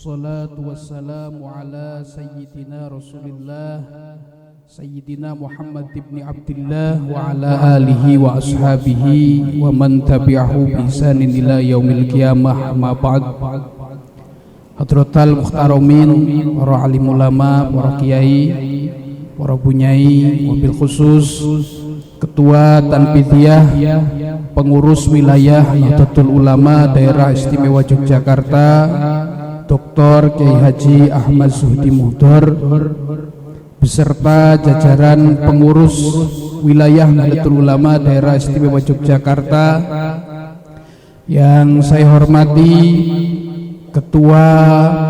Wassalatu wassalamu ala sayyidina Rasulillah Sayyidina Muhammad ibn Abdillah wa ala alihi wa ashabihi wa man tabi'ahu bi ihsanin ila yaumil qiyamah. Ma ba'd. Hadratal muhtaramin, para alim ulama, para kiai, para bunyai, wabil khusus Ketua Tanfidiyah Pengurus Wilayah Nahdlatul Ulama Daerah Istimewa Yogyakarta Dr. Kiai Haji Ahmad Zuhdi Muhdor beserta jajaran pengurus wilayah Nahdlatul Ulama Daerah Istimewa Yogyakarta yang saya hormati Ketua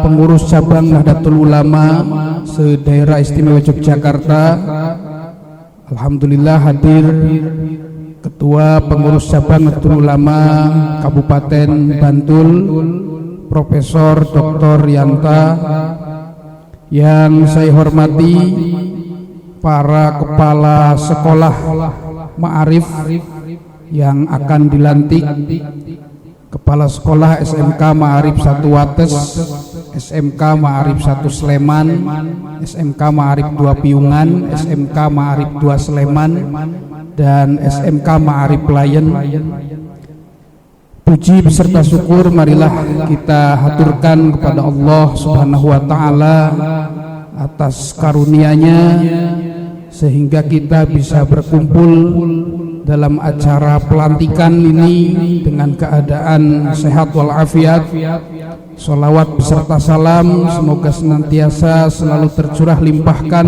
Pengurus Cabang Nahdlatul Ulama se-Daerah Istimewa Yogyakarta. Alhamdulillah hadir Ketua Pengurus Cabang Nahdlatul Ulama Kabupaten Bantul Profesor Dr. Yanta, yang saya hormati para kepala sekolah ma'arif yang akan dilantik, Kepala Sekolah SMK Ma'arif 1 Wates, SMK Ma'arif 1 Sleman, SMK Ma'arif 2 Piungan, SMK Ma'arif 2 Sleman, dan SMK Ma'arif Layen. Puji beserta syukur marilah kita haturkan kepada Allah Subhanahu wa Ta'ala atas karunia-Nya sehingga kita bisa berkumpul dalam acara pelantikan ini dengan keadaan sehat walafiat. Sholawat beserta salam semoga senantiasa selalu tercurah limpahkan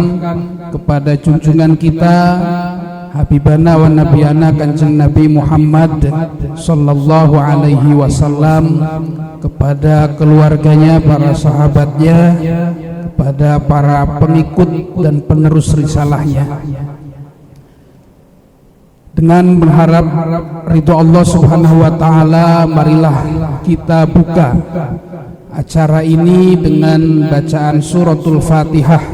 kepada junjungan kita Habibana wa Nabiyana Kanjeng Nabi Muhammad sallallahu alaihi wasallam, kepada keluarganya, para sahabatnya, kepada para pengikut dan penerus risalahnya. Dengan berharap ridho Allah Subhanahu wa Ta'ala, marilah kita buka acara ini dengan bacaan suratul Fatihah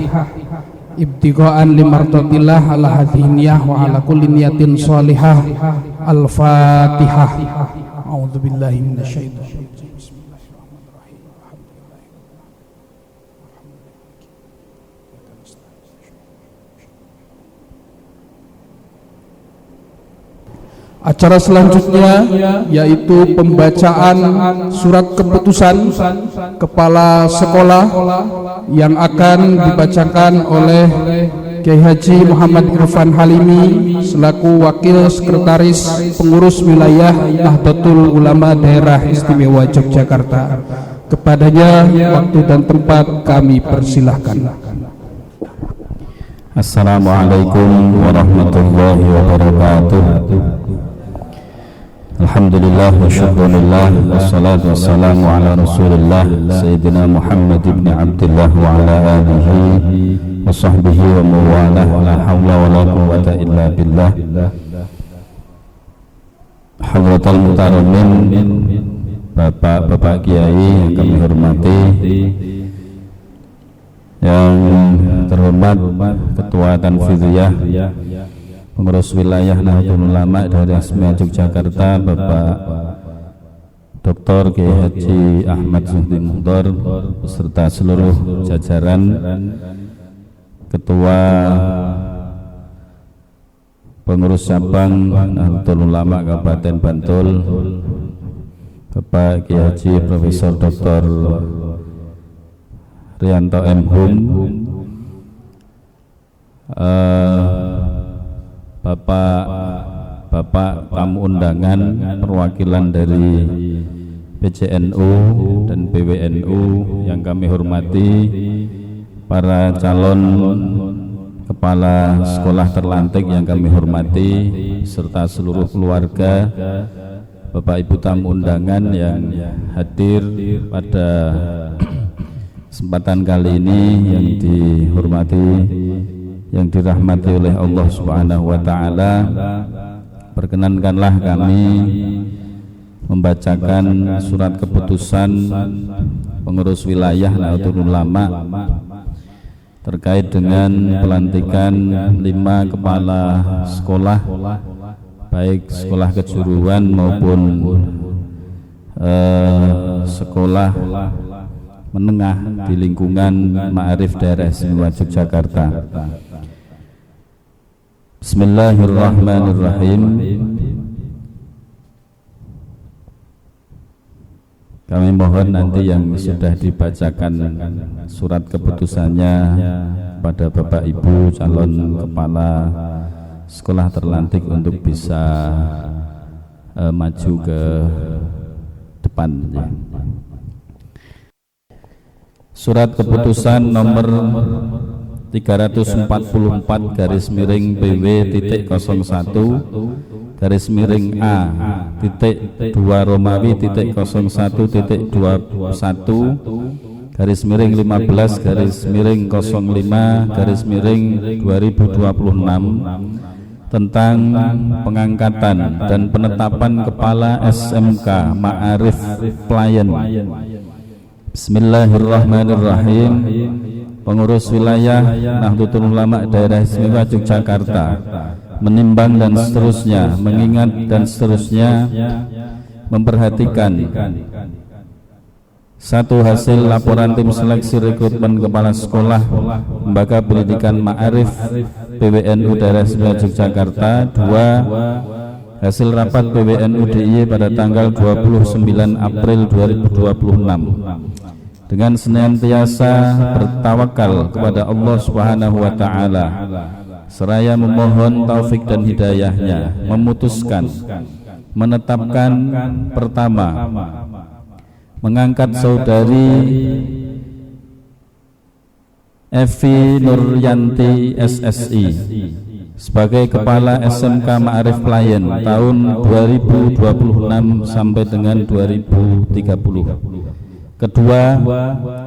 ibtigha'an limardatillah ala hadhiniyah wa ala kulli niyatin sholihah. Al-Fatihah. A'udzubillahi minasyaitonir rajim. Bismillahirrahmanirrahim. Acara selanjutnya yaitu pembacaan surat keputusan kepala sekolah yang akan dibacakan oleh Kiai Haji Muhammad Irfan Halimi selaku Wakil Sekretaris Pengurus Wilayah Nahdlatul Ulama Daerah Istimewa Yogyakarta. Kepadanya waktu dan tempat kami persilahkan. Assalamualaikum warahmatullahi wabarakatuh. Alhamdulillah wa syukurillah wassalatu wassalamu ala rasulillah Sayyidina Muhammad ibn Abdillah wa ala alihi wa sahbihi wa mawalah. La hawla wa la quwwata illa billah. Hadratal mutaramin, Bapak-bapak Kiai yang kami hormati, yang terhormat Ketua Tanfidiyah Pengurus Wilayah Nahdlatul Ulama dari Istimewa Yogyakarta Bapak Dr. Kiai Haji Ahmad Zuhdi Muhdor beserta seluruh jajaran, Ketua Pengurus Cabang Nahdlatul Ulama Kabupaten Bantul Bapak Kiai Haji Profesor Dr. Rianto M. Hum, Bapak tamu undangan perwakilan dari PCNU dan PWNU yang kami hormati, para calon kepala sekolah terlantik yang kami hormati, serta seluruh keluarga, Bapak Ibu tamu undangan yang hadir pada kesempatan kali ini, yang dihormati, yang dirahmati oleh Allah Subhanahu wa Ta'ala. Perkenankanlah kami membacakan surat keputusan Pengurus Wilayah Nahdlatul Ulama terkait dengan pelantikan 5 kepala sekolah, baik sekolah kejuruan maupun sekolah menengah di lingkungan Ma'arif Daerah Istimewa Yogyakarta. Bismillahirrahmanirrahim. Kami mohon nanti yang sudah dibacakan surat keputusannya pada Bapak Ibu calon kepala sekolah terlantik untuk bisa maju ke depan ya. Surat keputusan nomor 344 garis miring PW.01 garis miring A titik 2 Romawi titik 01 titik 21 garis miring 15 garis miring 05 garis miring 2026 tentang pengangkatan dan penetapan kepala SMK Ma'arif Pelayan. Bismillahirrahmanirrahim. Pengurus wilayah Nahdlatul Ulama Daerah Istimewa Yogyakarta menimbang dan seterusnya, mengingat dan seterusnya, memperhatikan satu hasil laporan tim seleksi rekrutmen kepala sekolah Lembaga Pendidikan Ma'arif PWNU Daerah Istimewa Yogyakarta. 2. Hasil rapat PWNU DIY pada tanggal 29 April 2026 dengan senantiasa bertawakal kepada Allah Subhanahu wa taala seraya memohon taufik dan hidayahnya, memutuskan menetapkan pertama mengangkat saudari Evi Nuryanti SSI sebagai kepala SMK Ma'arif Pelayan tahun 2026 sampai dengan 2030. Kedua,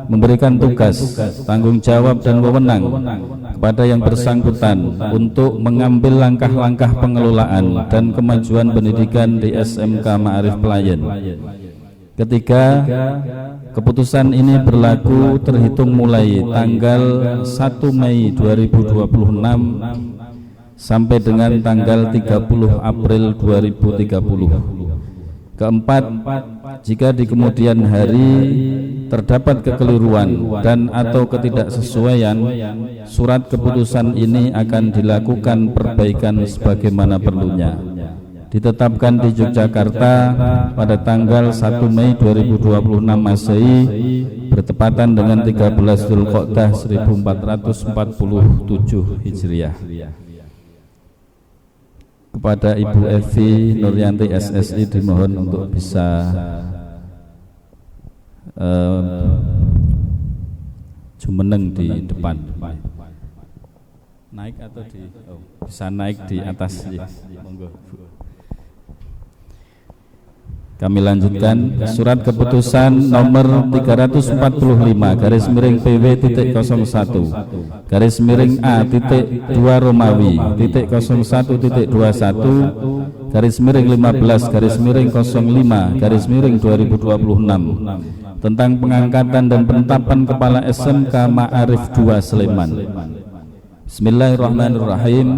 memberikan tugas, tanggung jawab dan wewenang kepada yang bersangkutan untuk mengambil langkah-langkah pengelolaan dan kemajuan pendidikan di SMK Ma'arif Pelayan. Ketiga, keputusan ini berlaku terhitung mulai tanggal 1 Mei 2026 sampai dengan tanggal 30 April 2030. Keempat, jika di kemudian hari terdapat kekeliruan dan atau ketidaksesuaian, surat keputusan ini akan dilakukan perbaikan sebagaimana perlunya. Ditetapkan di Yogyakarta pada tanggal 1 Mei 2026 Masehi bertepatan dengan 13 Dzulqa'dah 1447 Hijriah. Kepada Ibu Evi Nuryanti SSI dimohon untuk bisa jumeneng di depan. Naik atau bisa naik di atas ya. Monggo. Kami lanjutkan surat keputusan nomor 345 garis miring PW.01 garis miring A titik 2 Romawi titik 01 titik 21 garis miring 15 garis miring 05 garis miring 2026 tentang pengangkatan dan penetapan kepala SMK Ma'arif 2 Sleman. Bismillahirrahmanirrahim.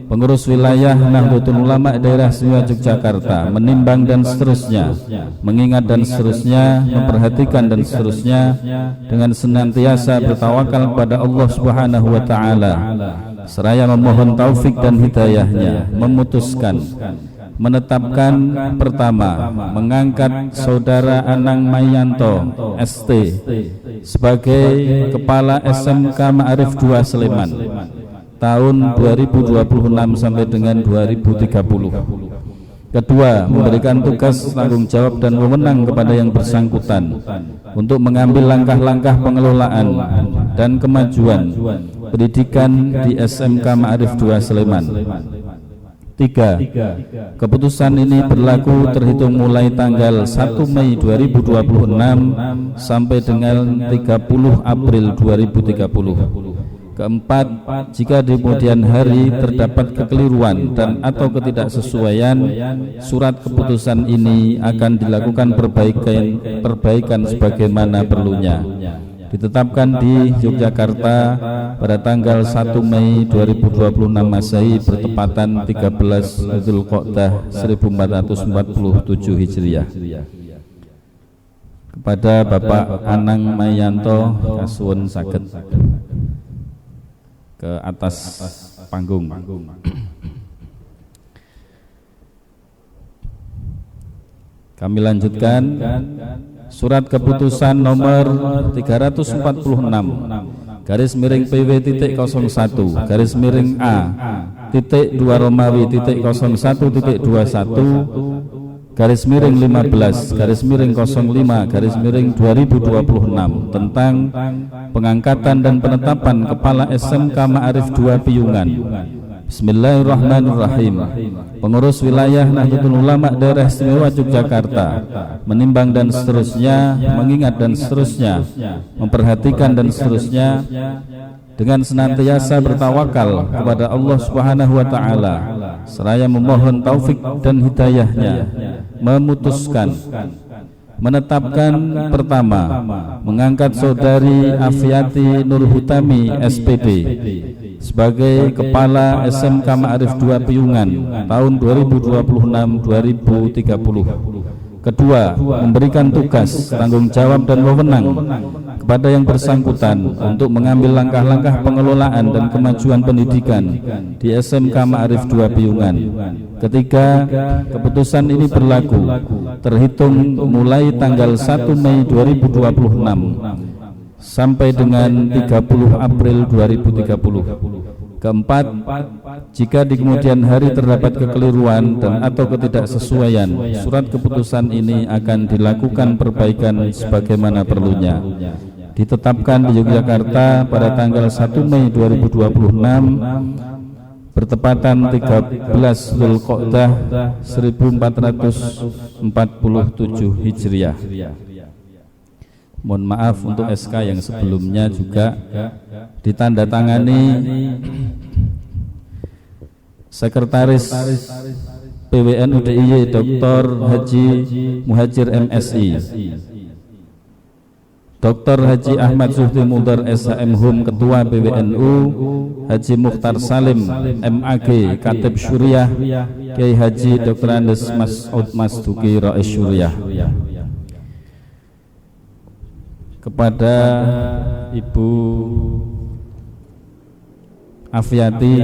Pengurus wilayah Nahdlatul Ulama Daerah Istimewa Yogyakarta menimbang dan seterusnya, mengingat dan seterusnya, memperhatikan dan seterusnya, dengan senantiasa bertawakal kepada Allah Subhanahu wa taala seraya memohon taufik dan hidayahnya, memutuskan menetapkan pertama mengangkat saudara Anang Mayanto ST sebagai kepala SMK Ma'arif 2 Sleman tahun 2026 sampai dengan 2030. Kedua, memberikan tugas, tanggung jawab dan wewenang kepada yang bersangkutan untuk mengambil langkah-langkah pengelolaan dan kemajuan pendidikan di SMK Ma'arif 2 Sleman. 3. Keputusan ini berlaku terhitung mulai tanggal 1 Mei 2026 sampai dengan 30 April 2030. Keempat, jika di kemudian hari terdapat kekeliruan dan atau ketidaksesuaian, surat keputusan ini akan dilakukan perbaikan sebagaimana perlunya. Ditetapkan di Yogyakarta pada tanggal 1 Mei 2026 Masehi bertepatan 13 Dzulqa'dah 1447 Hijriah. kepada Bapak Anang Mayanto kasuwun saged ke atas panggung. Kami lanjutkan surat keputusan nomor 346 garis miring PW titik 01 garis miring A titik 2 Romawi titik 01 titik 21 garis miring 15 garis miring 05 garis miring 2026 tentang pengangkatan dan penetapan Kepala SMK Ma'arif 2 Piyungan. Bismillahirrahmanirrahim. Pengurus wilayah Nahdlatul Ulama Daerah Istimewa Yogyakarta menimbang dan seterusnya, mengingat dan seterusnya, memperhatikan dan seterusnya, dengan senantiasa bertawakal kepada Allah Subhanahu wa taala seraya memohon taufik dan hidayahnya, memutuskan menetapkan pertama mengangkat saudari Afiati Nur Hutami SPD sebagai Kepala SMK Ma'arif 2 Piyungan tahun 2026-2030. Kedua, memberikan tugas, tanggung jawab dan wewenang kepada yang bersangkutan untuk mengambil langkah-langkah pengelolaan dan kemajuan pendidikan di SMK Ma'arif 2 Piyungan. Ketiga, keputusan ini berlaku terhitung mulai tanggal 1 Mei 2026 sampai dengan 30 April 2030. Keempat, jika di kemudian hari terdapat kekeliruan dan atau ketidaksesuaian, surat keputusan ini akan dilakukan perbaikan sebagaimana perlunya. Ditetapkan di Yogyakarta pada tanggal 1 Mei 2026 bertepatan 13 Dzulqa'dah 1447 Hijriah. Mohon maaf untuk SK yang sebelumnya juga ditandatangani Sekretaris PWNU DIY Dr. Haji Muhajir MSI, Dr. Haji Ahmad Zuhdi Mudar SHM Hum Ketua PWNU, Haji Mukhtar Salim MAG Katib Syuriah, Kiai Haji Dr. Andes Mas'ud Masduki Rais Syuriah. Kepada Ibu Afiati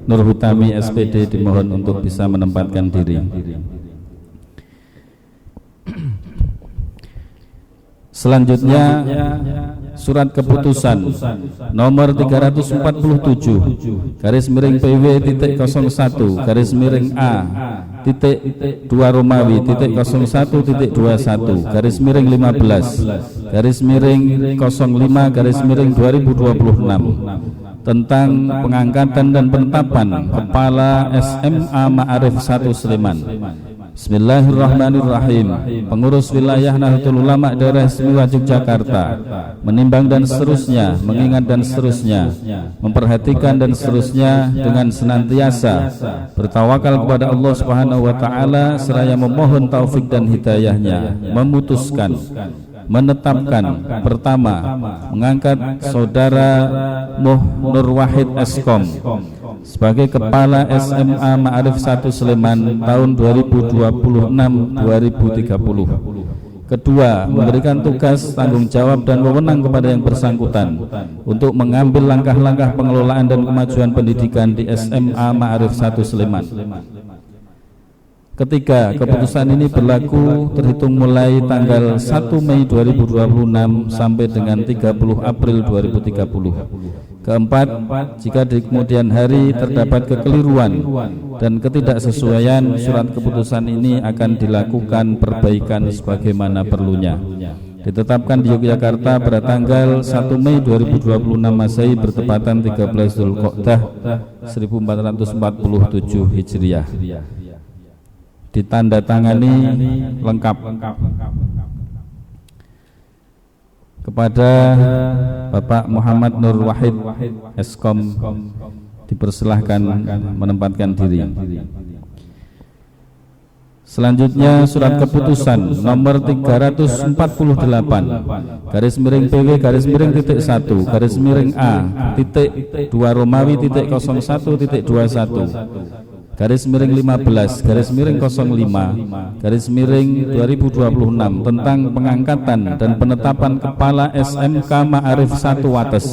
Nur Hutami SPD dimohon untuk bisa menempatkan diri. Selanjutnya surat keputusan nomor 347 garis miring PW titik 01 garis miring A titik 2 Romawi titik 01 titik 21 garis miring 15 garis miring 05 garis miring 2026 tentang pengangkatan dan penetapan Kepala SMA Ma'arif 1 Sleman. Bismillahirrahmanirrahim. Pengurus wilayah Nahdlatul Ulama Daerah Istimewa Yogyakarta menimbang dan seterusnya, mengingat dan seterusnya, memperhatikan dan seterusnya, dengan senantiasa bertawakal kepada Allah Subhanahu wa taala seraya memohon taufik dan hidayahnya, memutuskan menetapkan pertama mengangkat saudara Nur Wahid Eskom sebagai Kepala SMA Ma'arif 1 Sleman tahun 2026-2030. Kedua, memberikan tugas, tanggung jawab dan wewenang kepada yang bersangkutan untuk mengambil langkah-langkah pengelolaan dan kemajuan pendidikan di SMA Ma'arif 1 Sleman. Ketiga, keputusan ini berlaku terhitung mulai tanggal 1 Mei 2026 sampai dengan 30 April 2030. Keempat, jika di kemudian hari terdapat kekeliruan dan ketidaksesuaian, surat keputusan ini akan dilakukan perbaikan sebagaimana perlunya. Ditetapkan di Yogyakarta pada tanggal 1 Mei 2026 Masehi bertepatan 13 Dzulqa'dah 1447 Hijriah. Ditandatangani lengkap kepada Bapak Muhammad Nur Wahid Eskom, dipersilahkan menempatkan diri. Selanjutnya surat keputusan nomor 348 garis miring PW garis miring titik 1 garis miring A titik 2 Romawi titik 01 titik 21 garis miring 15 garis miring 05 garis miring 2026 tentang pengangkatan dan penetapan kepala SMK Ma'arif 1 Wates.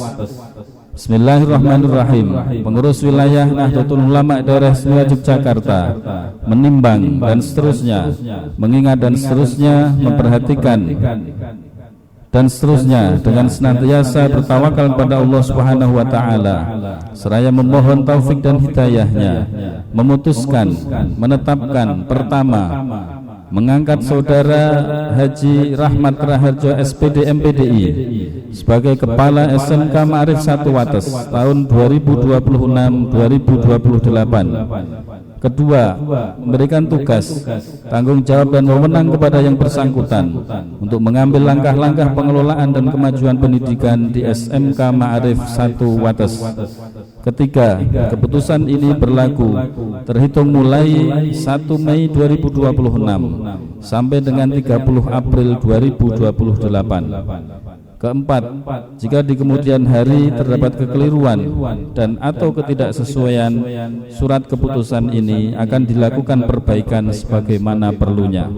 Bismillahirrahmanirrahim. Pengurus wilayah Nahdlatul Ulama Daerah Istimewa Yogyakarta menimbang dan seterusnya, mengingat dan seterusnya, memperhatikan dan seterusnya, dengan senantiasa bertawakal pada Allah Subhanahu wa taala seraya memohon taufik dan hidayahnya, memutuskan, menetapkan pertama, mengangkat saudara Haji Rahmat Raharjo SPD MPDI sebagai kepala SMK Ma'arif 1 Wates tahun 2026-2028. Kedua, memberikan tugas, tanggung jawab dan wewenang kepada yang bersangkutan untuk mengambil langkah-langkah pengelolaan dan kemajuan pendidikan di SMK Ma'arif 1 Wates. Ketiga, keputusan ini berlaku terhitung mulai 1 Mei 2026 sampai dengan 30 April 2028. Keempat, jika di kemudian hari terdapat kekeliruan dan atau ketidaksesuaian surat keputusan ini, akan dilakukan perbaikan sebagaimana perlunya.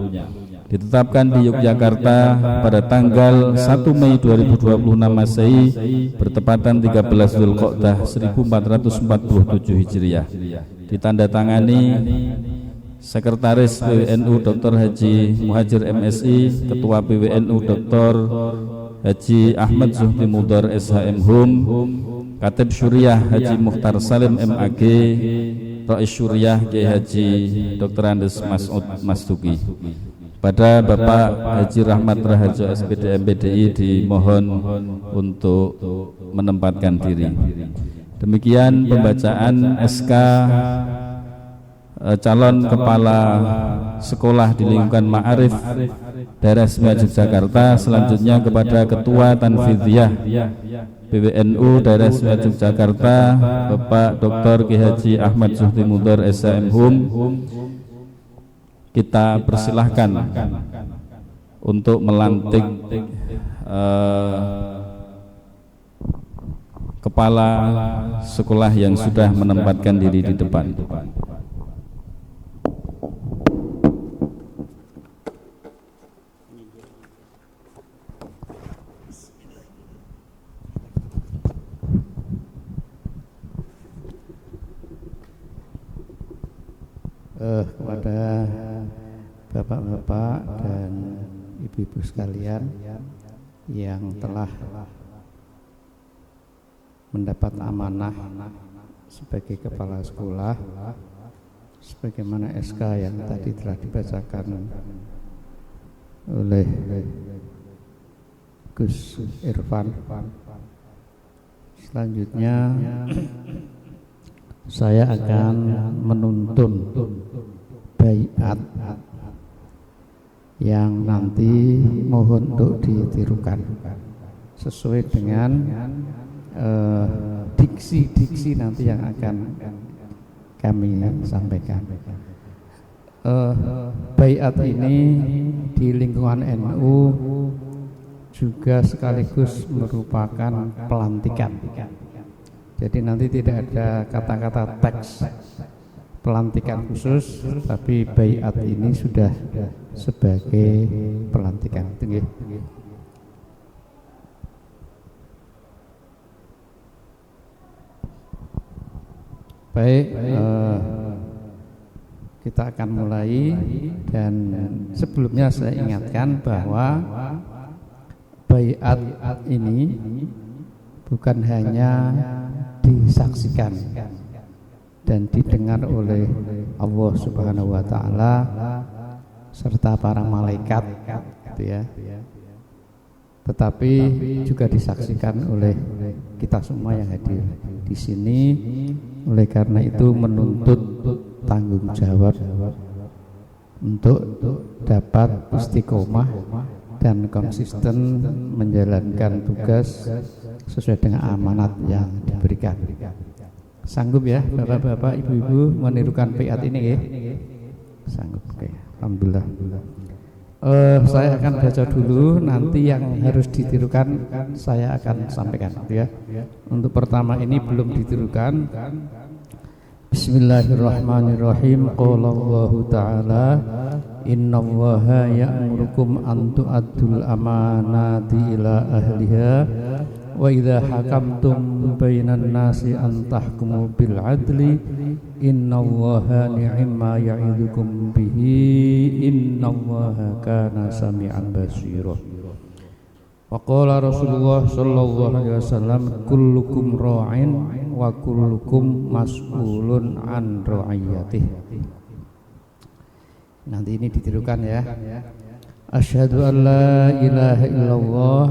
Ditetapkan di Yogyakarta pada tanggal 1 Mei 2026 Masehi bertepatan 13 Dzulqa'dah 1447 Hijriah. Ditandatangani Sekretaris PWNU Dr. Haji Muhajir MSI, Ketua PWNU Dr. Haji Ahmad Zuhdi Mudar SHM Hum, Katib Syuriah Haji Mukhtar Salim MAG, Rais Syuriah Kiai Haji Dr. Andes Mas'ud Mastuki. Pada Bapak Haji Rahmat Raharjo SPD MPDI dimohon untuk menempatkan diri. Demikian pembacaan SK calon kepala sekolah di lingkungan Ma'arif Daerah Istimewa Yogyakarta. Selanjutnya kepada Ketua Tanfidhiyah PWNU Daerah Istimewa Yogyakarta, Bapak Dr. Kiai Haji Ahmad Zuhdi Mudar SHM Hum, kita persilahkan untuk melantik kepala sekolah yang sudah menempatkan diri di depan. Kepada bapak-bapak dan ibu-ibu sekalian yang telah mendapat amanah sebagai kepala sekolah, sebagaimana SK yang tadi telah dibacakan oleh Gus Irfan. Selanjutnya saya akan menuntun baiat yang nanti mohon untuk ditirukan sesuai dengan diksi-diksi nanti yang akan kami sampaikan. Baiat ini di lingkungan NU juga sekaligus merupakan pelantikan. Jadi nanti tidak ada kata-kata teks pelantikan khusus, tapi baiat ini sudah sebagai pelantikan. Baik, kita akan mulai, dan sebelumnya saya ingatkan bahwa baiat ini bukan hanya disaksikan dan didengar oleh Allah Subhanahu wa taala serta para malaikat, gitu ya, tetapi juga disaksikan oleh kita semua yang hadir di sini. Oleh karena itu menuntut tanggung jawab untuk dapat istiqomah dan konsisten menjalankan tugas sesuai dengan amanat yang diberikan. Sanggup ya bapak-bapak, ibu-ibu menirukan baiat ini ya? Sanggup, oke. Alhamdulillah. Saya akan baca dulu, nanti yang harus ditirukan saya akan sampaikan, ya. Untuk pertama ini belum ditirukan, Bismillahirrahmanirrahim. Qala Allah Ta'ala innallaha ya'murukum an tu'addul amanati ila ahliha wa idza hakamtum bainan nasi an tahkumu bil adli innallaha ni'ma ya'idukum bihi innallaha kana sami'an basira. Wa qala Rasulullah sallallahu alaihi wasallam kullukum ra'in wa kullukum mas'ulun an ra'iyatih. Nanti ini ditirukan ya. Asyhadu an la ilaha illallah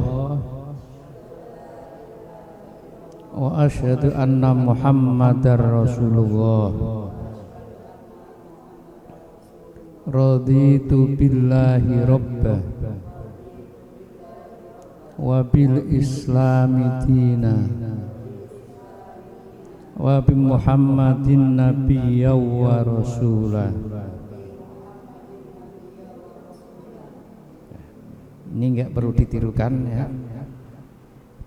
wa asyhadu anna Muhammadar Rasulullah. Raditu billahi rabbah wa bil islami dina wa bi Muhammadin nabiyya wa rasulah. Ini enggak perlu ditirukan ya.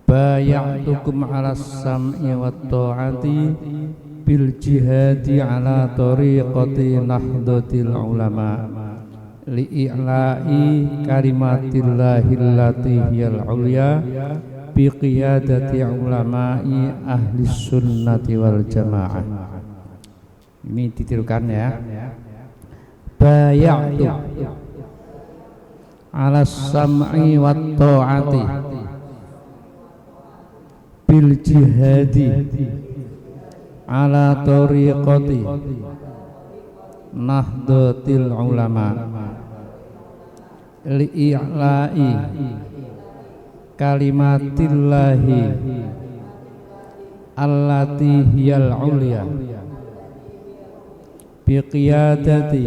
Bay'atukum 'ala sam'i wa ta'ati bil jihadi 'ala tariqati nahdlatil ulama li'i'la'i kalimatillahi allati hiyal ulya bi qiyadati ulama'i ahli sunnati wal jamaah. Ini ditirukan ya. Bay'atu 'ala sam'i wa ta'ati bil jihadi 'ala tariqati nahdlatil ulama li'i'la'i kalimatillahi allati hiyal ulya biqiyadati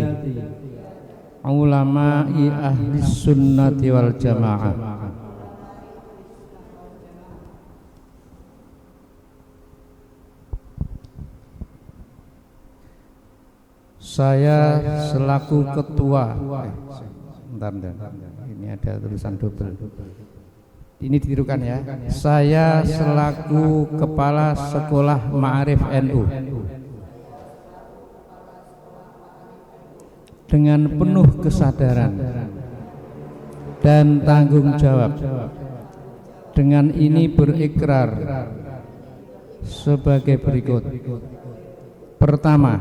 ulama'i ahli sunnati wal jamaah. Saya selaku ketua, ini ada tulisan double. Ini ditirukan ya. Saya selaku kepala sekolah Ma'arif NU dengan penuh kesadaran dan tanggung jawab. Dengan ini berikrar sebagai berikut. Pertama,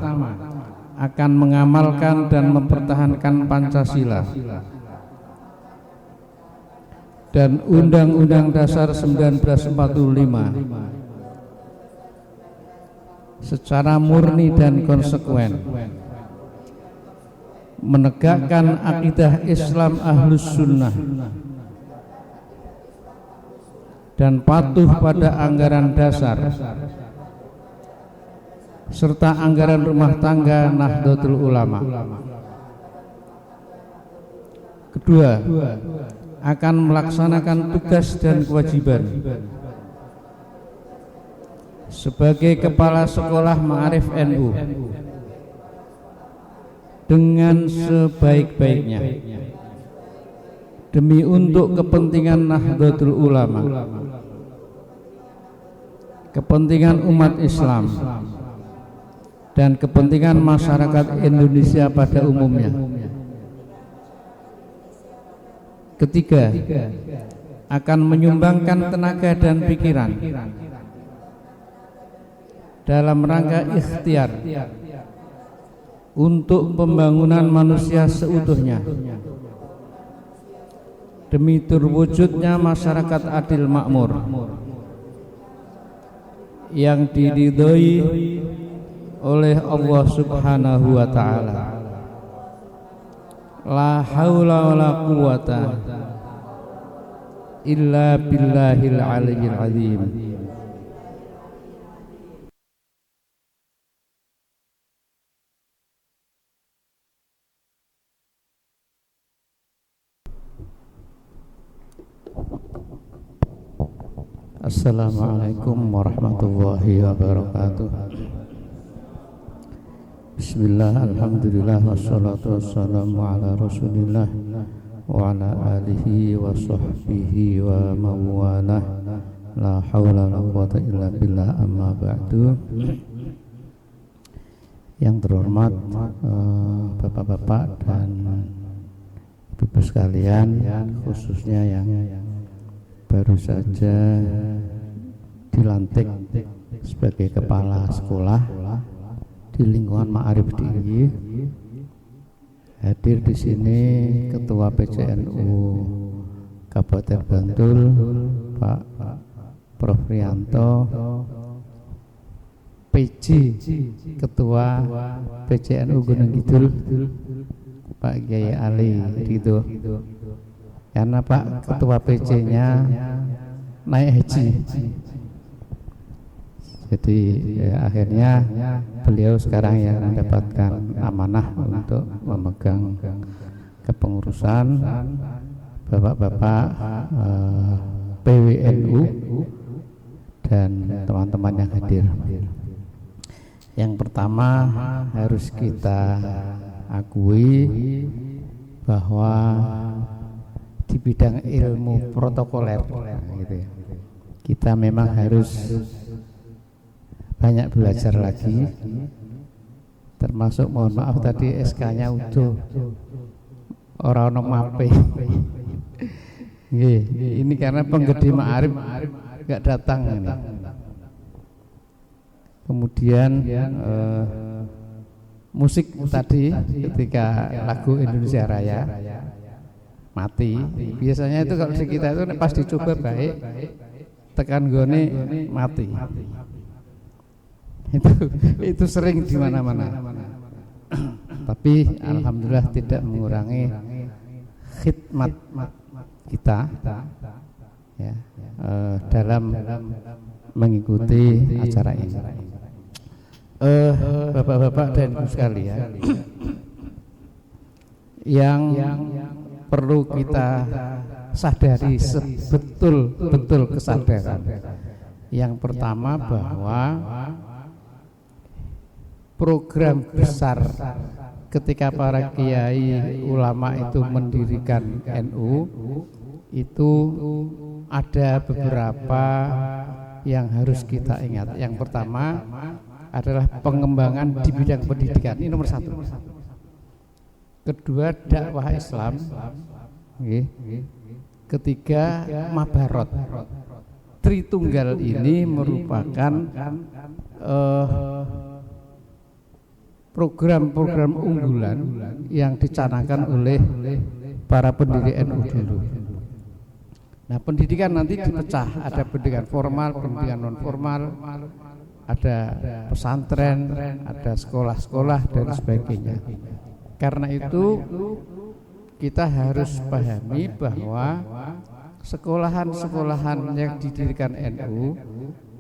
akan mengamalkan dan mempertahankan Pancasila dan Undang-Undang Dasar 1945 secara murni dan konsekuen, menegakkan akidah Islam Ahlus Sunnah dan patuh pada anggaran dasar serta anggaran rumah tangga Nahdlatul Ulama. Kedua, akan melaksanakan tugas dan kewajiban sebagai kepala sekolah Ma'arif NU dengan sebaik-baiknya demi untuk kepentingan Nahdlatul Ulama, kepentingan umat Islam dan kepentingan masyarakat Indonesia pada umumnya. Ketiga, akan menyumbangkan tenaga dan pikiran dalam rangka ikhtiar untuk pembangunan manusia seutuhnya demi terwujudnya masyarakat adil makmur yang diridhoi oleh Allah Subhanahu wa ta'ala. La haula wa la quwata illa billahil aliyyil azim. Assalamualaikum warahmatullahi wabarakatuh. Bismillah, alhamdulillah, wassalatu wassalamu ala rasulillah wa ala alihi wa sahbihi wa mawalah. La hawla wa la quwwata illa billah, amma ba'du. Yang terhormat Bapak-bapak dan Ibu sekalian, khususnya yang baru saja dilantik sebagai kepala sekolah di lingkungan Ma'arif Tinggi. Hadir di sini Ketua PCNU Kabupaten Bantul, Pak Prof Rianto, PJ Ketua PCNU Gunung Kidul, Pak Kiai Ali gitu. Karena Pak Ketua PC-nya naik haji, jadi akhirnya beliau sekarang yang mendapatkan amanah untuk memegang kepengurusan bapak-bapak PWNU dan teman-teman yang hadir. Yang pertama harus kita akui bahwa di bidang ilmu protokoler gitu ya, kita memang harus banyak belajar lagi, termasuk mohon maaf tadi SK-nya utuh, orang mape. Ini karena penggede Ma'arif nggak datang ini. Kemudian musik tadi ketika lagu Indonesia Raya mati, biasanya itu kalau di kita itu pas dicoba baik, tekan gone mati. Itu sering di mana-mana. Tapi alhamdulillah tidak mengurangi khidmat kita ya, dalam mengikuti acara ini. Bapak-bapak dan ibu sekalian, yang perlu kita sadari sebetul-betul kesadaran. Yang pertama bahwa program besar ketika para kiai ulama itu mendirikan NU itu ada beberapa yang harus kita ingat. Yang pertama adalah pengembangan di bidang pendidikan, ini nomor satu. Kedua, dakwah Islam. Ketiga, mabarot. Tritunggal ini merupakan program-program unggulan yang dicanangkan oleh para pendiri NU dulu. Nah, pendidikan nanti dipecah, ada pendidikan formal, pendidikan non formal, ada pesantren, ada sekolah-sekolah dan sebagainya. Karena itu kita harus pahami bahwa sekolahan-sekolahan yang didirikan NU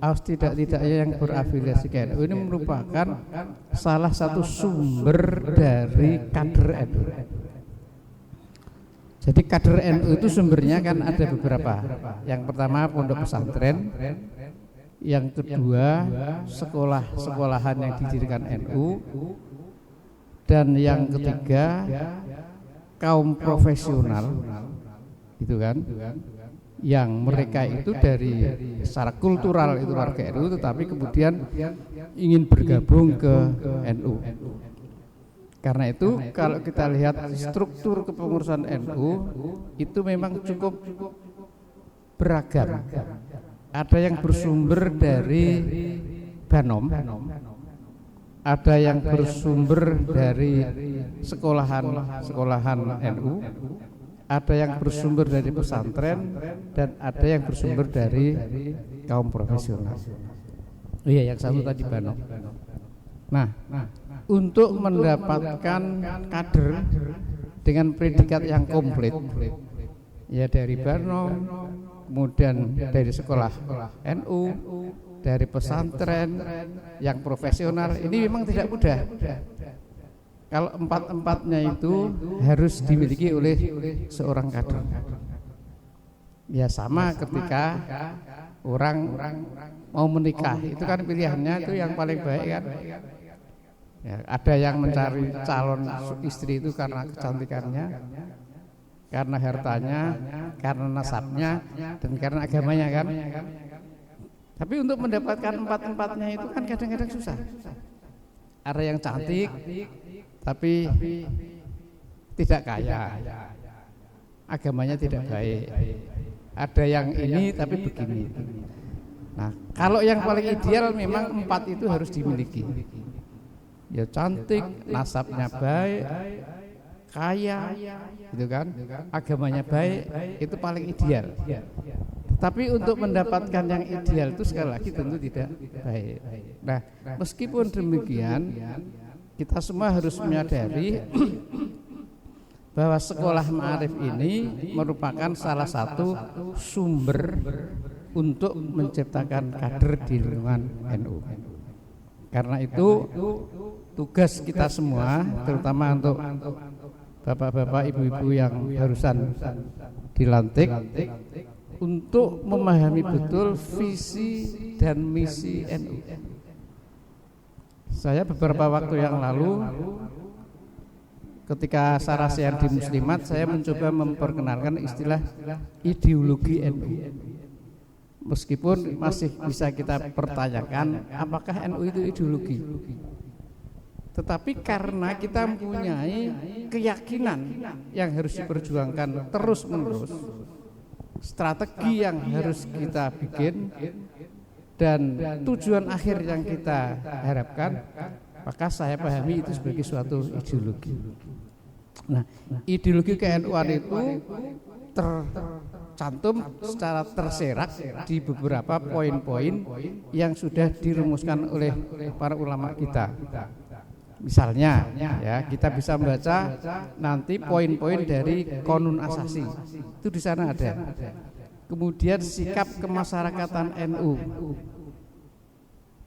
harus tidak-tidaknya yang berafiliasi ke NU ini merupakan salah satu sumber dari kader NU. Jadi kader NU itu sumbernya kan ada beberapa. Yang pertama pondok pesantren, yang kedua sekolah-sekolahan yang didirikan NU, dan yang ketiga kaum profesional, gitu kan, yang mereka itu dari secara kultural itu warga NU, tetapi kemudian ingin bergabung ke NU. Karena itu kalau kita lihat struktur kepengurusan NU itu memang cukup beragam. Ada yang bersumber dari Banom, ada yang bersumber dari sekolahan NU, ada yang bersumber dari pesantren, dan ada yang bersumber dari kaum profesional. Iya, yang satu tadi Banom. Nah, untuk mendapatkan kader dengan predikat yang komplit, ya dari Banom, kemudian dari sekolah NU, dari pesantren yang profesional, ini memang tidak mudah. Kalau empat-empatnya itu harus dimiliki oleh seorang kader. Ya sama ketika orang mau menikah, itu kan pilihannya itu yang paling baik kan. Ya, ada yang mencari calon istri itu karena kecantikannya, karena hartanya, karena nasabnya, dan karena agamanya kan. Tapi untuk mendapatkan empat-empatnya itu kan kadang-kadang susah. Ada yang cantik tapi tidak kaya, agamanya tidak baik. Ada yang ini tapi begini. Nah, kalau yang paling ideal memang 4 itu harus dimiliki. Ya cantik, nasabnya baik, kaya, gitu kan? Agamanya baik, itu paling ideal. Tapi untuk mendapatkan yang ideal itu sekali lagi tentu tidak baik. Nah, meskipun demikian, kita semua harus menyadari bahwa sekolah ma'arif ini merupakan salah satu sumber untuk menciptakan kader di lingkungan NU. Karena itu tugas kita semua, terutama untuk bapak-bapak, ibu-ibu yang barusan dilantik, untuk memahami betul visi dan misi NU. Saya beberapa waktu yang lalu ketika sarasian di Muslimat, saya mencoba memperkenalkan istilah ideologi NU. Meskipun masih bisa kita pertanyakan apakah NU itu ideologi. Tetapi karena kita mempunyai keyakinan yang harus diperjuangkan terus-menerus, strategi yang harus kita bikin, dan tujuan akhir yang kita harapkan, maka saya pahami itu sebagai suatu ideologi. Nah, ideologi ke-NU-an itu tercantum secara terserak di beberapa poin-poin yang sudah dirumuskan oleh para ulama kita. Misalnya, ya, kita bisa membaca nanti poin-poin dari Qonun Asasi. Itu di sana ada. Kemudian sikap kemasyarakatan NU.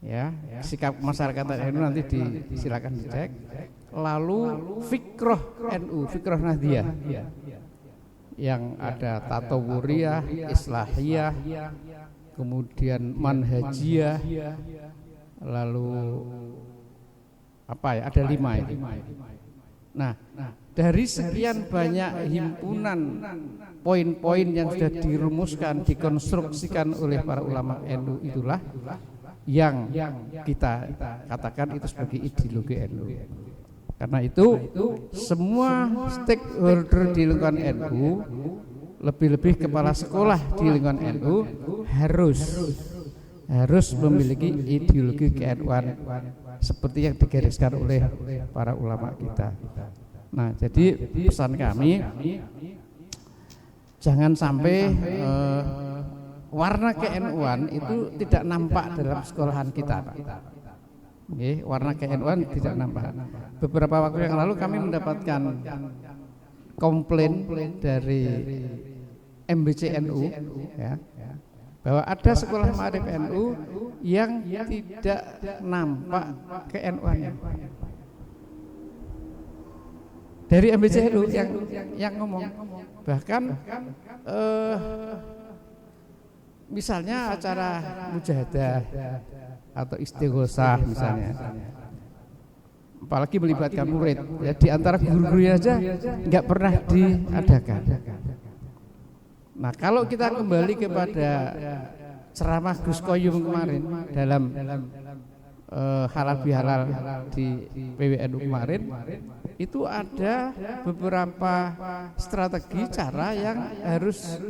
Ya, sikap kemasyarakatan NU nanti silakan dicek. Lalu fikroh NU, fikroh Nahdiyah, yang ada Tatawuriyah, Islahiyah, kemudian Manhajiyah, lalu apa ya? Ada 5 itu. Nah, dari sekian banyak himpunan poin-poin yang sudah dirumuskan, dikonstruksikan oleh para ulama NU, itulah yang kita katakan itu sebagai ideologi NU. Karena itu semua stakeholder di lingkungan NU, lebih-lebih kepala sekolah di lingkungan NU harus memiliki ideologi ke-NU-an seperti yang digariskan oleh para ulama kita. Nah, jadi pesan kami, jangan sampai warna ke-NU-an itu tidak nampak dalam sekolahan kita, Pak. Warna ke-NU-an tidak nampak. Beberapa waktu yang lalu kami mendapatkan komplain dari MBCNU, ya, bahwa ada sekolah ma'arif NU yang tidak nampak ke-NU-annya. Dari MBCNU yang ngomong, bahkan misalnya acara mujahadah atau istighosah misalnya, apalagi melibatkan murid, ya, di antara guru-gurunya aja nggak pernah diadakan. Nah, kalau kita kembali kepada ceramah Gus Koyum kemarin dalam halal bihalal di PWNU kemarin, itu ada beberapa strategi cara yang harus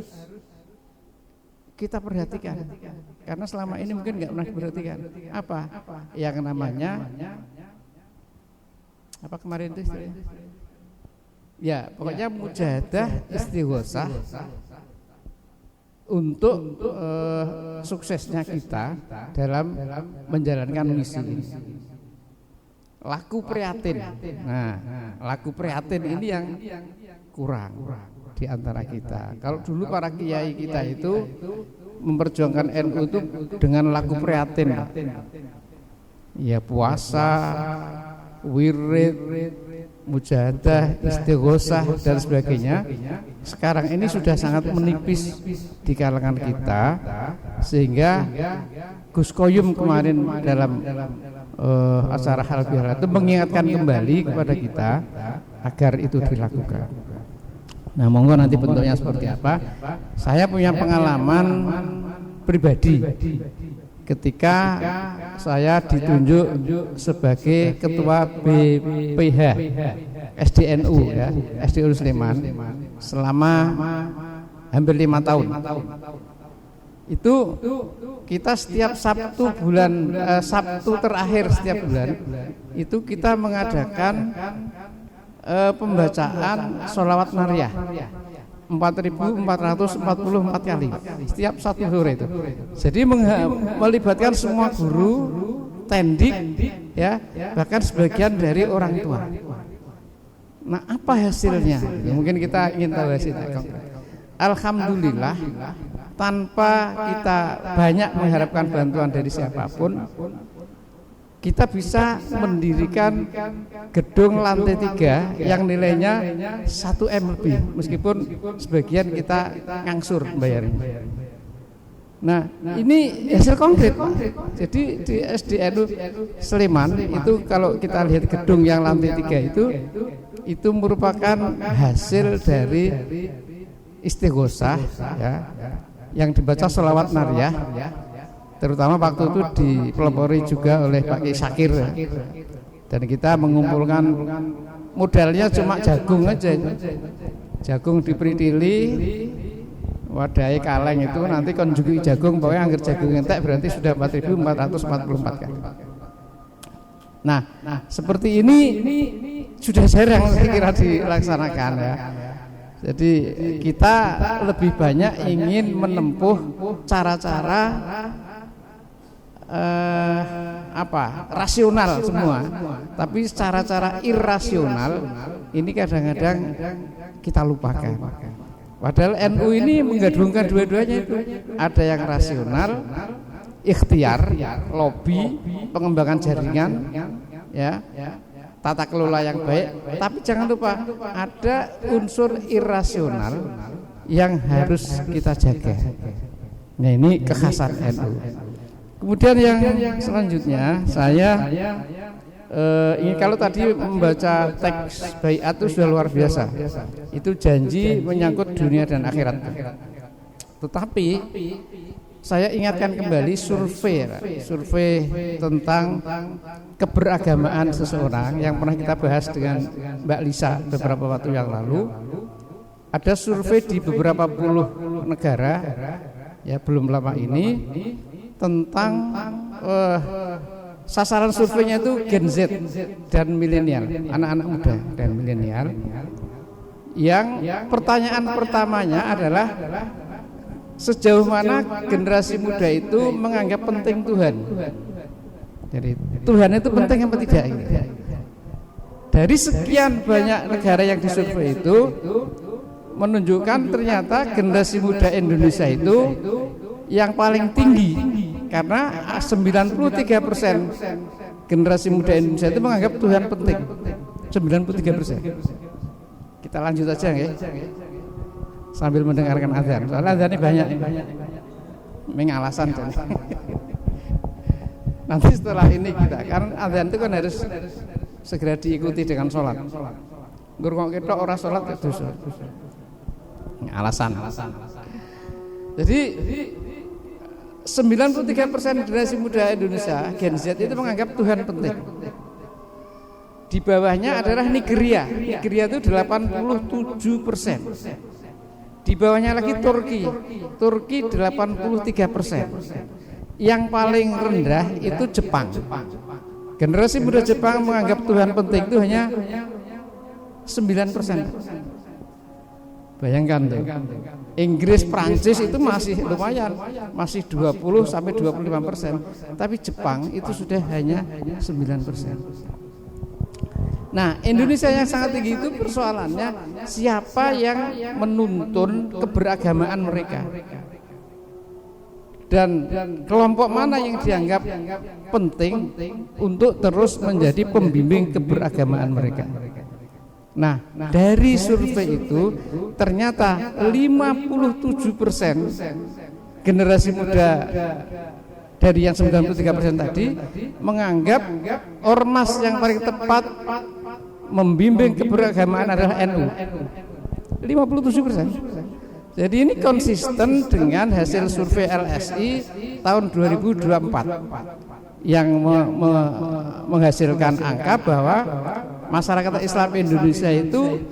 kita perhatikan, karena selama ini mungkin nggak pernah diperhatikan. Apa yang namanya apa kemarin itu istilahnya? Ya, pokoknya mujahadah istighosah untuk suksesnya kita dalam menjalankan misi ini. Laku prihatin. Nah, laku prihatin ini yang kurang di antara kita. Kalau dulu para kiai kita itu memperjuangkan NU itu dengan laku prihatin, ya, puasa, wirid, mujahadah, istighosah dan sebagainya. Sekarang ini sudah sangat menipis di kalangan kita, sehingga Gus Koyum kemarin dalam acara halal bihalal itu mengingatkan kembali kepada kita agar itu dilakukan. Nah, monggo nanti bentuknya seperti apa. Saya punya pengalaman pribadi ketika saya ditunjuk sebagai ketua BPH SDNU ya, SDNU Sleman selama hampir 5 tahun. Itu kita setiap Sabtu Sabtu terakhir setiap bulan itu kita mengadakan pembacaan sholawat Nariyah 4.444 kali setiap satu sore itu. Jadi melibatkan semua guru, tendik, ya, bahkan sebagian dari orang tua. Nah, apa hasilnya? Ya, mungkin kita ingin tahu hasilnya. Alhamdulillah, tanpa kita banyak mengharapkan bantuan dari siapapun, kita bisa mendirikan gedung lantai 3 yang nilainya 1 M lebih, meskipun sebagian kita ngangsur bayarnya. Nah, ini hasil konkret. Jadi di SDNU Sleman itu kalau kita lihat gedung yang lantai 3 itu merupakan hasil dari istighosah ya, yang dibaca sholawat Nariyah, terutama waktu itu dipelopori juga oleh Pak Kiai Syakir, dan kita mengumpulkan modalnya cuma jagung aja, jagung diperitili, wadai kaleng itu nanti konjugi jagung, pokoknya angger jagung entek berarti sudah 4.444 kali. Nah, seperti ini sudah jarang saya kira dilaksanakan ya. Jadi kita lebih banyak ingin menempuh cara-cara rasional semua, tapi cara-cara irasional ini kadang-kadang kita lupakan. Padahal NU ini menggabungkan dua-duanya itu, ada yang rasional, ikhtiar, lobby, pengembangan jaringan, ya, tata kelola yang baik, tapi jangan lupa ada unsur irasional yang harus kita jaga. Nah, ini kekhasan NU. Kemudian yang selanjutnya saya ini kalau tadi membaca teks baiat itu sudah luar biasa. Itu janji menyangkut dunia dan akhirat. Tetapi saya ingatkan kembali survei tentang keberagamaan seseorang yang pernah kita bahas dengan Mbak Lisa beberapa waktu yang lalu. Ada survei di beberapa puluh negara ya belum lama ini tentang sasaran surveinya itu Gen Z dan milenial, anak-anak muda dan milenial. Yang pertanyaan pertamanya adalah sejauh mana generasi muda itu menganggap penting Tuhan. Jadi Tuhan itu penting apa tidak? Dari sekian banyak negara yang disurvei itu menunjukkan ternyata generasi muda Indonesia itu yang paling tinggi, karena 93% generasi muda Indonesia itu menganggap Tuhan penting. 93%. Kita lanjut aja ya, sambil mendengarkan azan. Soalnya azan ini banyak, mengalasan kan. Nanti setelah ini kita, karena azan itu kan harus segera diikuti dengan sholat. Ngurung kita orang sholat itu alasan. Jadi 93% generasi muda Indonesia Gen Z itu menganggap Tuhan penting. Di bawahnya adalah Nigeria. Nigeria itu 87%. Di bawahnya lagi Turki 83%. Yang paling rendah itu Jepang. Generasi muda Jepang menganggap Tuhan penting itu hanya 9%. Bayangkan tuh. Inggris, Prancis itu masih lumayan, masih 20 sampai 25%. Tapi Jepang itu sudah hanya 9%. Nah, Indonesia yang sangat tinggi itu persoalannya siapa yang menuntun keberagamaan mereka, dan kelompok mana yang dianggap penting untuk terus menjadi pembimbing keberagamaan mereka. Nah, dari survei itu ternyata 57% generasi muda dari yang 93% tadi menganggap ormas yang paling tepat membimbing keberagamaan adalah NU. 57%. Jadi ini konsisten dengan hasil survei LSI tahun 2024 yang menghasilkan angka bahwa masyarakat Islam Indonesia itu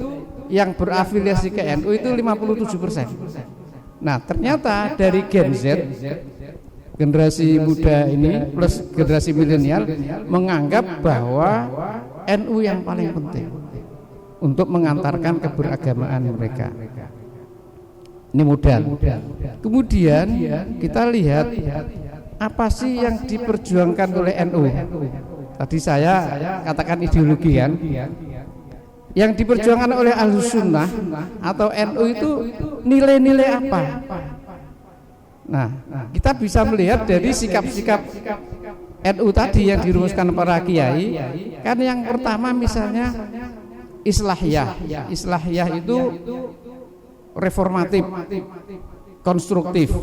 yang berafiliasi ke NU itu 57%. Nah, ternyata dari Gen Z, generasi muda ini plus generasi milenial menganggap bahwa NU yang paling penting untuk mengantarkan keberagamaan mereka. Ini modal. Kemudian kita lihat apa sih yang diperjuangkan oleh NU. Tadi saya katakan ideologi kan. Yang diperjuangkan oleh Ahlus Sunnah atau NU itu nilai-nilai apa? Nah, kita bisa melihat dari sikap-sikap NU tadi yang dirumuskan para kiai. Kan yang pertama misalnya islahiyah. Islahiyah itu reformatif, konstruktif.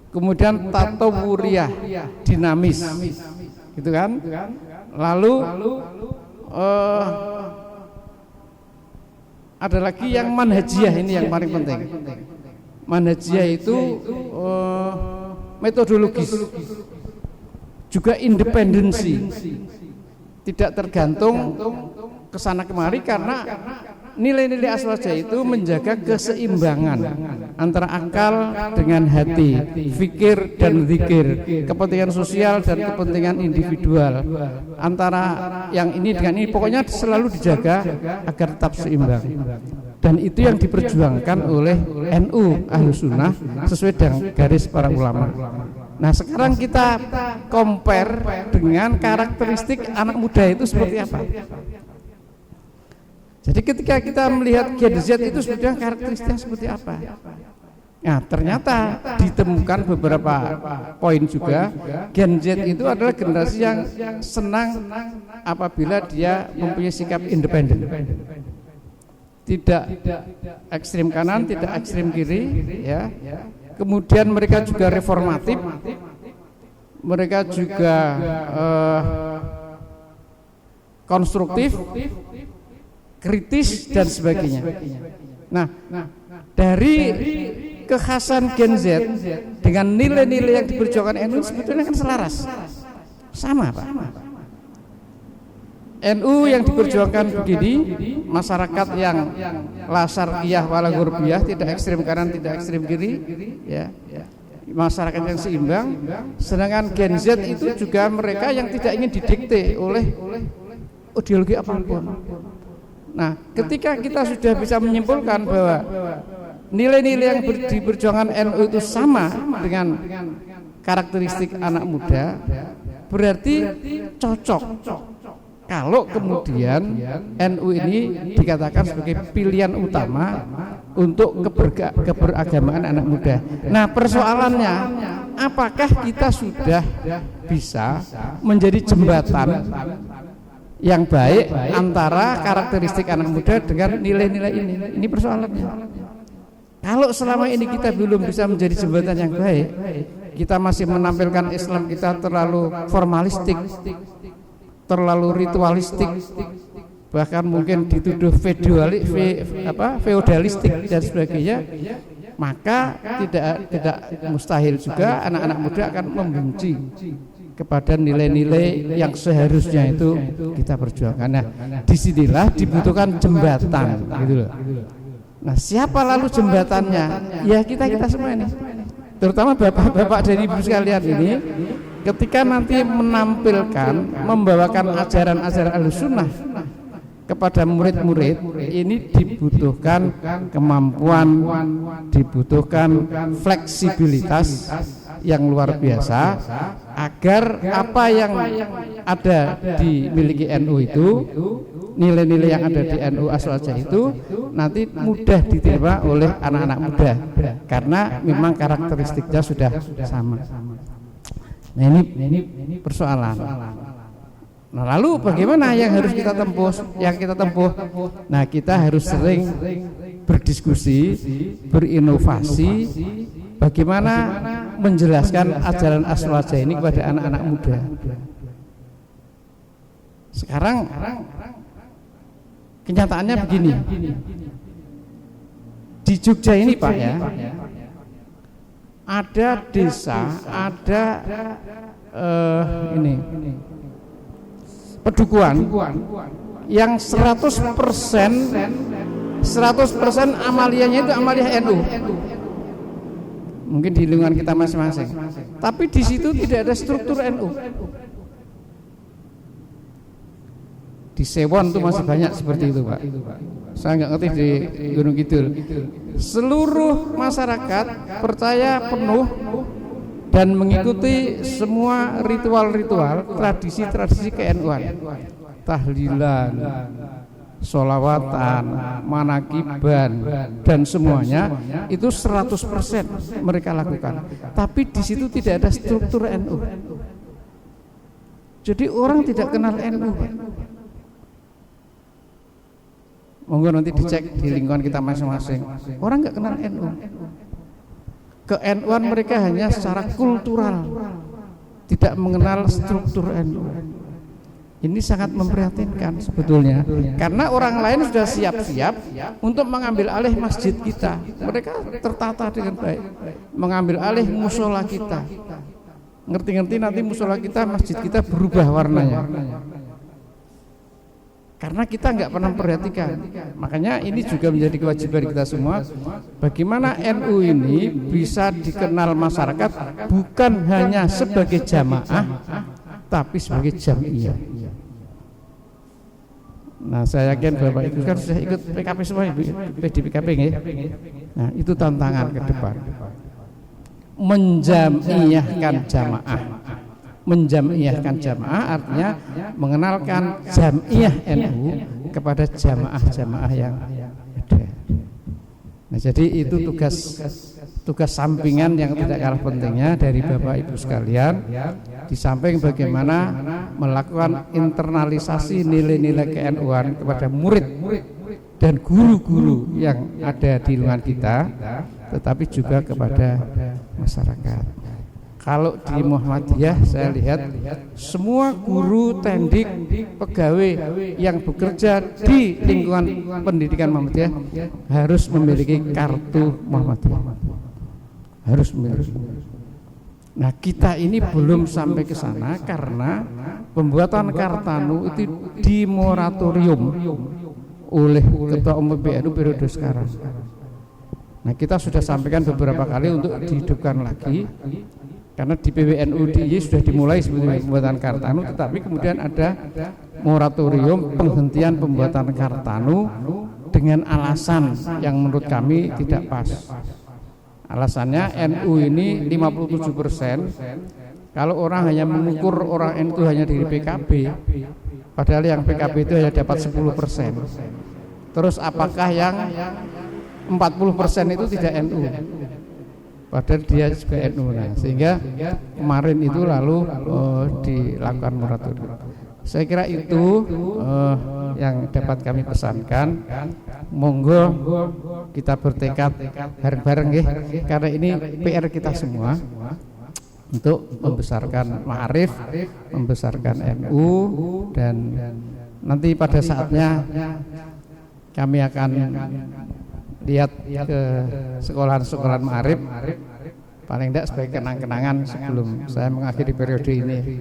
Kemudian tatawuriyah, dinamis. Gitu kan? Lalu ada lagi yang manhajiyah, ini yang paling penting. Manhajiyah itu metodologis, juga independensi, tidak tergantung kesana kemari, karena nilai-nilai aswaja itu menjaga keseimbangan antara akal dengan hati, fikir dan zikir, kepentingan sosial dan kepentingan individual, antara yang ini dengan ini, pokoknya selalu dijaga agar tetap seimbang. Dan itu yang diperjuangkan oleh NU Ahlus Sunnah sesuai dengan garis para ulama. Nah, sekarang kita compare dengan karakteristik anak muda itu seperti apa. Jadi ketika kita melihat Gen Z itu sebetulnya karakteristiknya seperti apa? Nah, ternyata ditemukan beberapa poin juga. Gen Z itu adalah generasi yang senang apabila dia mempunyai sikap independen. Tidak ekstrim kanan, tidak ekstrim kiri, ya. Kemudian mereka juga reformatif. Mereka juga konstruktif, kritis dan sebagainya. Nah, dari kekhasan Gen Z dengan nilai-nilai yang diperjuangkan NU sebetulnya kan selaras, sama Pak. NU yang diperjuangkan begini, masyarakat yang la syarqiyah wala gharbiyah, tidak ekstrem kanan tidak ekstrem kiri, ya, masyarakat yang seimbang. Sedangkan Gen Z itu juga mereka yang tidak ingin didikte oleh ideologi apapun. Nah, ketika kita sudah bisa menyimpulkan bahwa nilai-nilai yang diperjuangkan NU itu sama dengan karakteristik anak muda, berarti cocok kalau kemudian NU ini dikatakan sebagai pilihan utama untuk keberagamaan anak muda. Nah, persoalannya, apakah kita sudah bisa menjadi jembatan yang baik antara karakteristik anak muda dengan nilai-nilai ini? Ini persoalannya. Kalau selama ini kita belum bisa menjadi jembatan yang baik, kita masih menampilkan Islam kita terlalu formalistik, terlalu ritualistik, bahkan mungkin dituduh feodalistik dan sebagainya, maka tidak mustahil juga anak-anak muda akan membenci kepada nilai-nilai yang seharusnya itu kita perjuangkan. Nah, disinilah dibutuhkan jembatan, gitu loh. Nah, siapa lalu jembatannya? Ya kita semua ini, terutama bapak-bapak dan ibu sekalian ini. Ketika nanti membawakan ajaran-ajaran Ahlussunnah kepada murid-murid, ini dibutuhkan kemampuan, dibutuhkan fleksibilitas yang luar biasa agar apa yang ada dimiliki NU itu, nilai-nilai yang ada di NU Aswaja itu nanti mudah diterima oleh anak-anak muda karena memang karakteristiknya sudah sama. Nah, ini persoalan. Nah, lalu bagaimana yang harus kita tempuh? Nah, kita harus sering berdiskusi, berinovasi, bagaimana menjelaskan ajaran Aswaja ini kepada anak-anak muda. Sekarang kenyataannya begini. Di Jogja ini Pak ya, ada desa, ada ini pedukuhan yang 100% amaliyahnya itu amaliyah NU. Mungkin di lingkungan kita masing-masing. Tapi di situ tidak ada struktur NU. Di Sewon itu masih banyak seperti itu Pak. Saya nggak ngerti di Gunung Kidul. Seluruh masyarakat percaya penuh dan mengikuti semua ritual-ritual, tradisi-tradisi ke-NU-an. Tahlilan, sholawatan, manakiban, dan semuanya itu 100% mereka lakukan. Tapi di situ tidak ada struktur NU. Jadi orang tidak kenal NU. Monggo nanti dicek di lingkungan kita masing-masing. Orang nggak kenal NU. Ke-NU-an mereka hanya secara kultural, tidak mengenal struktur NU. Ini sangat memprihatinkan sebetulnya, karena orang lain sudah siap-siap untuk mengambil alih masjid kita. Mereka tertata dengan baik, mengambil alih musola kita. Ngerti-ngerti nanti musola kita, masjid kita berubah warnanya. Karena kita nggak pernah memperhatikan. Makanya ini juga menjadi kewajiban kita semua. Bagaimana NU ini bisa dikenal masyarakat bukan hanya sebagai jamaah, tapi sebagai jamiah. Nah, saya yakin Bapak Ibu kan sudah ikut PKP semua, PKP ya. Nah, itu tantangan ke depan. Menjamiahkan jamaah. Menjamiahkan jamaah artinya mengenalkan jamiah NU kepada jamaah-jamaah yang ada. Nah, jadi itu tugas sampingan yang tidak kalah pentingnya dari Bapak Ibu sekalian. Di samping bagaimana melakukan internalisasi nilai-nilai ke-NU-an kepada murid dan guru-guru yang ada di lingkungan kita, tetapi juga kepada masyarakat. Kalau di Muhammadiyah saya lihat semua guru, tendik, pegawai yang bekerja di lingkungan pendidikan Muhammadiyah harus memiliki kartu Muhammadiyah. Harus memiliki. Nah, kita ini belum sampai ke sana karena pembuatan Kartanu itu dimoratorium oleh Ketua Umum PBNU periode sekarang. Nah, kita sudah sampaikan beberapa kali untuk dihidupkan lagi. Karena di PBNU DIY sudah dimulai sebetulnya pembuatan Kartanu, tetapi kemudian ada moratorium penghentian pembuatan Kartanu dengan alasan yang menurut kami tidak pas. Alasannya NU ini 57%. Kalau orang hanya mengukur orang NU hanya dari PKB, padahal yang PKB itu hanya dapat 10%. Terus apakah yang 40% itu tidak NU? Padahal dia juga NU. Nah, sehingga kemarin itu lalu dilakukan moratorium. Saya kira itu yang dapat kami pesankan. Monggo kita bertekad bareng-bareng ya, karena ini PR kita semua untuk membesarkan ma'arif, membesarkan NU, dan nanti pada saatnya kami akan lihat ke sekolahan-sekolahan ma'arif, paling tidak sebagai kenang-kenangan sebelum saya mengakhiri periode ini.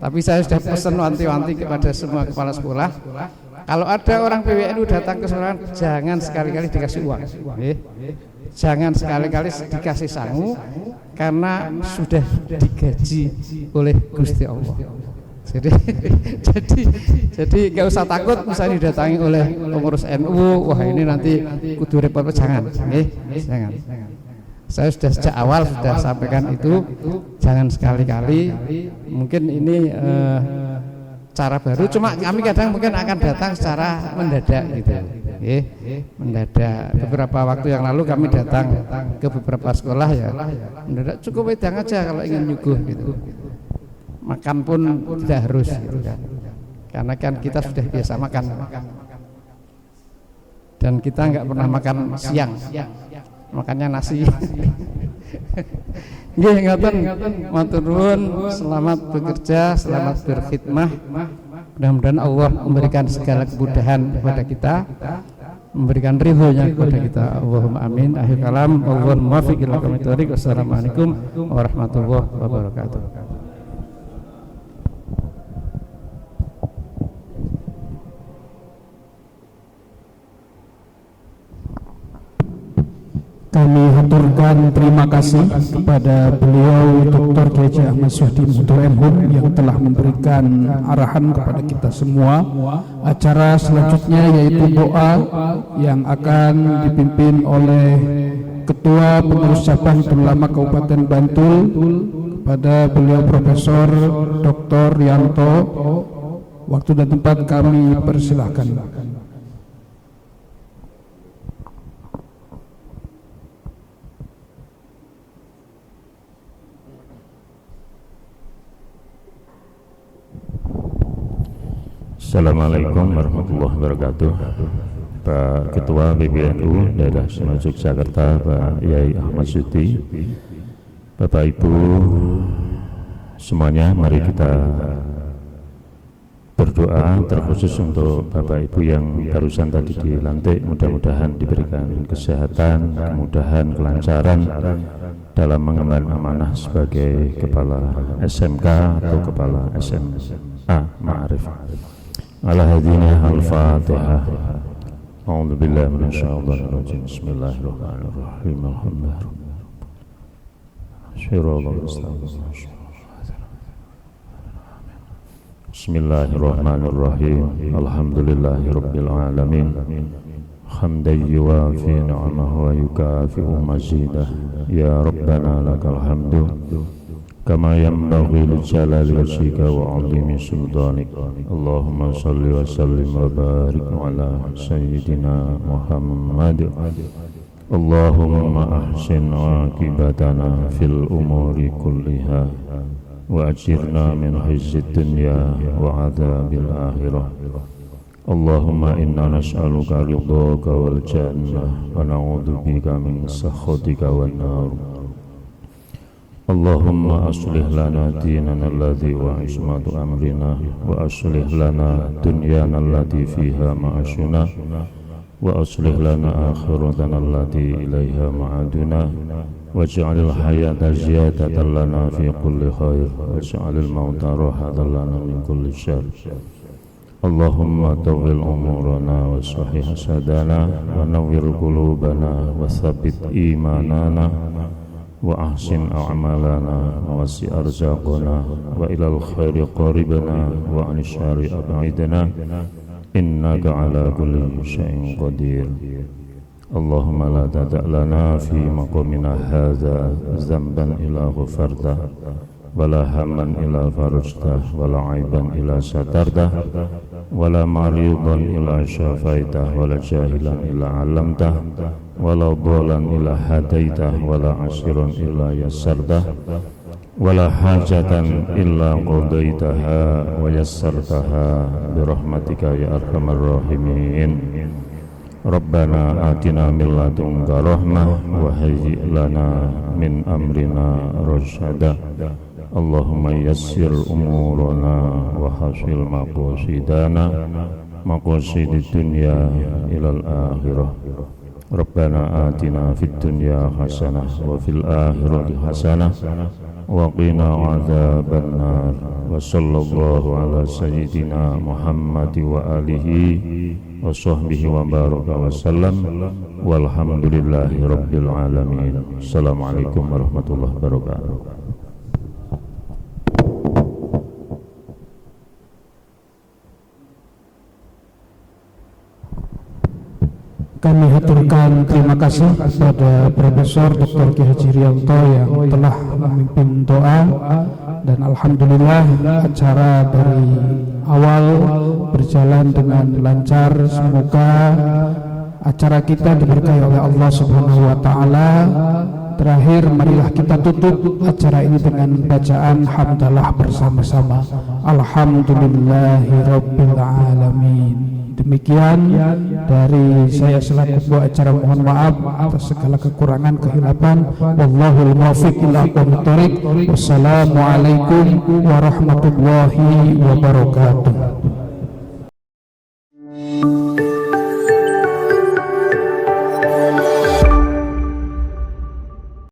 Tapi saya sudah pesan wanti-wanti kepada semua kepala sekolah, kalau ada orang PBNU datang ke sekolah, jangan sekali-kali dikasih uang, jangan sekali-kali dikasih sangu, karena sudah digaji oleh Gusti Allah. Jadi nggak usah takut misalnya didatangi oleh pengurus NU, wah ini nanti kudu repot, jangan. Saya sudah sejak awal sudah sampaikan itu, jangan sekali-kali. Mungkin ini cara baru, cuma kami kadang mungkin akan datang secara mendadak gitu. Mendadak. Beberapa waktu yang lalu kami datang ke beberapa sekolah ya, mendadak cukup wedang aja kalau ingin nyuguh gitu. Makan pun tidak harus gitu kan. Karena kan kita sudah biasa makan. Dan kita nggak pernah makan siang. Makannya nasi. Nggih ngaten, matur nuwun, selamat bekerja, selamat berkhidmah. Mudah-mudahan Allah memberikan segala kemudahan kepada kita. memberikan ridhonya kepada kita. Allahumma amin. Akhir kalam, Allahumma muwaffiq ila aqwamit thoriq. Wassalamualaikum warahmatullahi wabarakatuh. Kami haturkan terima kasih kepada beliau Dr. Kiai Ahmad Syahdi Muhammad MHum yang telah memberikan arahan kepada kita semua. Acara selanjutnya yaitu doa yang akan dipimpin oleh Ketua Pengurus Cabang Ulama Kabupaten Bantul kepada beliau Profesor Dr. Rianto. Waktu dan tempat kami persilahkan. Assalamualaikum warahmatullahi wabarakatuh. Pak Ketua PBNU Daerah Semarang Yogyakarta, Pak Yai Ahmad Syahdi, Bapak Ibu semuanya, mari kita berdoa terkhusus untuk Bapak Ibu yang barusan tadi dilantik. Mudah-mudahan diberikan kesehatan, kemudahan, kelancaran dalam mengemban amanah sebagai kepala SMK atau kepala SMA Ma'arif. Al-Hadinah Al-Fatihah. A'udzu billahi minasyaitonir rajim. Bismillahirrahmanirrahim. Bismillahirrahmanirrahim. Alhamdulillahirabbil alamin. Hamdan yuwafi ni'amahu wa yukafi'u mazidah. Ya Rabbana lakal hamdu kama yanbaghi li jalali wajhika wa 'azimi sultanik. Allahumma shalli wa sallim wa barik ala sayyidina Muhammad. Allahumma ahsin 'aqibatana fil umuri kulliha wa ajirna min khizyid dunya wa 'adzabil akhirah. Allahumma inna nas'aluka ridhaka wal jannah wa na'udzubika min sakhatika wan nar. Allahumma aslih lana dinana alladhi wa ismatu amrina wa aslih lana dunyana allati fiha ma'ashuna wa aslih lana akhiratana allati ilaiha ma'aduna waj'alil hayata ziyadatan lana fi kulli khair waj'alil mauta rahatan lana min kulli syarr. Allahumma tawwil umurana wa sahih hasadana wa nawwir qulubana wa tsabbit imanana wa ahsin a'malana wa wasi' arzaqana wa ilal khairi qaribana wa anis syarri ab'idana innaka ala kulli syai'in qadir. Allahumma la tada' lana fi maqamina hadza zamban illa ghafartah wa la hamman illa farajtah wa la aiban illa satartah wa la maridan illa syafaitah wa la jahilan illa 'allamtah wala dhalan illa hadaitah wala asiran illa yassartah wala hajatan illa qadaitaha wa yassartaha birahmatika ya arhamar rahimin. Rabbana atina min ladunka rahmah wa hayyi' lana min amrina rasyada. Allahumma yassir umurana wa hasil maqasidana maqasidid dunya ilal akhirah. Rabbana atina fid dunya hasanah wa fil akhirati hasanah wa qina adzabannar. Wa sallallahu ala sayyidina Muhammad wa alihi wa sahbihi wa baraka wa sallam walhamdulillahi rabbil alamin. Assalamualaikum warahmatullahi wabarakatuh. Kami haturkan terima kasih kepada Profesor Dr. Kiai Haji Rianto yang telah memimpin doa, dan alhamdulillah acara dari awal berjalan dengan lancar. Semoga acara kita diberkahi oleh Allah Subhanahu wa taala. Terakhir, marilah kita tutup acara ini dengan bacaan hamdalah bersama-sama. Alhamdulillahirabbil alamin. Demikian dari saya selaku pembawa acara, mohon maaf atas segala kekurangan kehilapan. Wallahul muwaffiq ila aqwamit thoriq. Wassalamualaikum warahmatullahi wabarakatuh.